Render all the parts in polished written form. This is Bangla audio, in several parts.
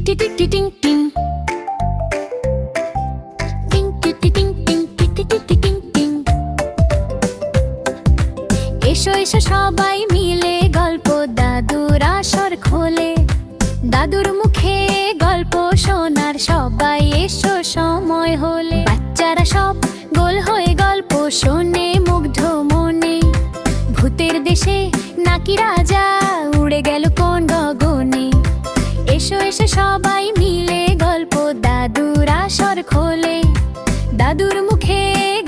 টি টি টি টিং টিং টিং টি টি টিং টিং টি টি টি টি টিং টিং। এসো এসো সবাই মিলে গল্প দাদুর আসর খোলে। দাদুর মুখে গল্প শোনার সবাই এসো সময় হলে। বাচ্চারা সব গোল হয়ে গল্প শোনে মুগ্ধ মনে। ভূতের দেশে নাকি রাজা উড়ে গেল কোন গগনে। এসো এসো সবাই মিলে গল্প দাদুর আসর খোলে। দাদুর মুখে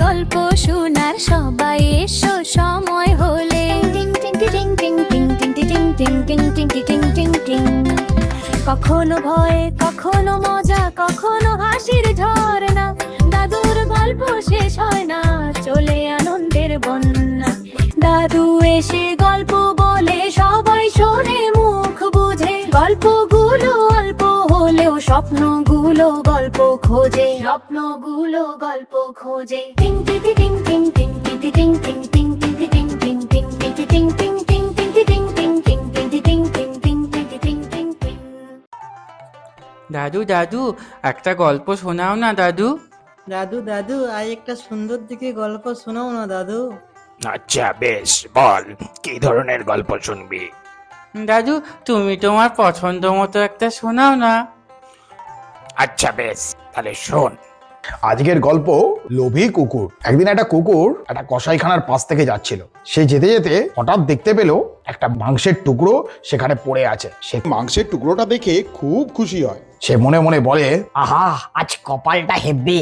গল্প শোনার সবাই এসো সময় হলে। কখনো ভয় কখনো মজা কখনো হাসির ঝর্ণা। দাদুর গল্প শেষ হয় না, চলে আনন্দের বন্যা। দাদু এসে গল্প বলে সবাই শোনে মুখ বুঝে। গল্পগুলো অল্প হলেও স্বপ্নগুলো গল্প খোঁজে। স্বপ্নগুলো গল্প খোঁজে। টিং টি টি টিং টিং টিং টি টি টিং টিং টিং টি টি টিং টিং টিং টি টি টিং টিং টিং টিং টি টিং টিং টিং টিং টি টিং টিং টিং টি টি টিং টিং টিং। দাদু দাদু একটা গল্প শোনাও না দাদু। দাদু দাদু আজ একটা সুন্দর দিকে গল্প শোনাও না দাদু। আচ্ছা বেশ, বল কি ধরনের গল্প শুনবি? দাদু তুমি তোমার পছন্দ মতো একটা শোনাও না। আচ্ছা বেশ, তাহলে শোন। আজকের গল্প লোভী কুকুর। একদিন একটা কুকুর একটা কসাইখানার পাশ থেকে যাচ্ছিল। সে যেতে যেতে হঠাৎ দেখতে পেল একটা মাংসের টুকরো সেখানে পড়ে আছে। সে মাংসের টুকরোটা দেখে খুব খুশি হয়। সে মনে মনে বলে, আহা আজ কপালটা হেব্বে।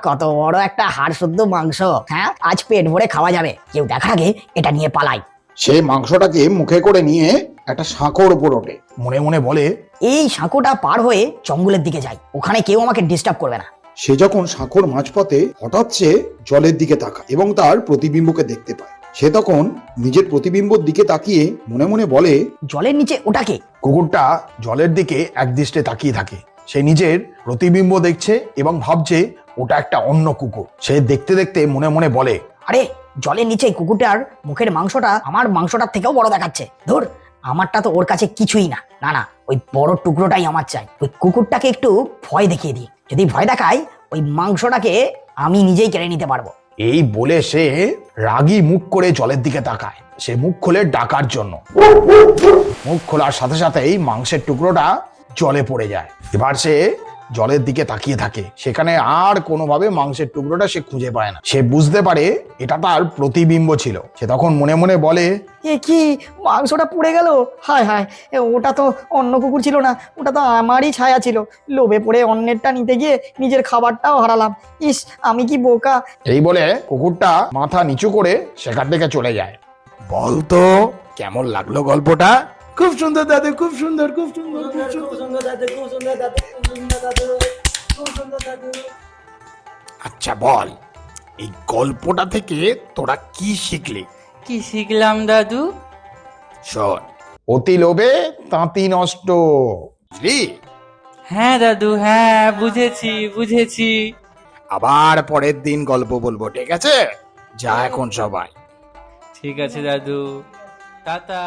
কত বড় একটা হাড় শুদ্ধ মাংস। হ্যাঁ, আজ পেট ভরে খাওয়া যাবে। কেউ দেখার আগে এটা নিয়ে পালাই। সে মাংসটাকে মুখে করে নিয়ে একটা সাঁকোর উপর ওঠে। মনে মনে বলে, এই সাঁকোটা পার হয়ে জঙ্গলের দিকে যাই, ওখানে কেউ আমাকে ডিস্টার্ব করবে না। সে যখন সাঁকোর মাঝপথে হঠাৎ সে জলের দিকে তাকায় এবং তার প্রতিবিম্বকে দেখতে পায়। সে তখন নিজের প্রতিবিম্বর দিকে তাকিয়ে মনে মনে বলে, জলের নিচে ওটাকে। কুকুরটা জলের দিকে একদৃষ্টে তাকিয়ে থাকে। সে নিজের প্রতিবিম্ব দেখছে এবং ভাবছে ওটা একটা অন্য কুকুর। সে দেখতে দেখতে মনে মনে বলে, আরে জলের নিচে কুকুরটার মুখের মাংসটা আমার মাংসটার থেকেও বড় দেখাচ্ছে। ধুর, আমারটা তো ওর কাছে কিছুই না। না না, ওই বড় টুকরোটাই আমার চাই। ওই কুকুরটাকে একটু ভয় দেখিয়ে দিই। যদি ভয় দেখায় ওই মাংসটাকে আমি নিজেই কেড়ে নিতে পারবো। এই বলে সে রাগী মুখ করে জলের দিকে তাকায়। সে মুখ খুলে ডাকার জন্য। মুখ খোলার সাথে সাথেই মাংসের টুকরোটা জলে পড়ে যায়। এবার সে জলের দিকে তাকিয়ে থাকে। সেখানে আর কোনোভাবে মাংসের টুকরোটা সে খুঁজে পায় না। সে বুঝতে পারে এটা তার প্রতিবিম্ব ছিল। সে তখন মনে মনে বলে, এ কি, মাংসটা পুড়ে গেল? হায় হায়, ওটা তো অন্য কুকুর ছিল না, ওটা তো আমারই ছায়া ছিল। লোভে পড়ে অন্যেরটা নিতে গিয়ে নিজের খাবারটাও হারালাম। ইস, আমি কি বোকা। এই বলে কুকুরটা মাথা নিচু করে সেখান থেকে চলে যায়। বল তো কেমন লাগলো গল্পটা? খুব সুন্দর দাদু, খুব সুন্দর, খুব সুন্দর, খুব সুন্দর। আচ্ছা বল, এই গল্পটা থেকে তোরা কি শিখলি? কি শিখলাম দাদু? শোন, অতি লোভে তাঁতি নষ্ট। বুঝলি? হ্যাঁ দাদু, হ্যাঁ বুঝেছি বুঝেছি। আবার পরের দিন গল্প বলবো, ঠিক আছে? যা এখন সবাই। ঠিক আছে দাদু, টাটা।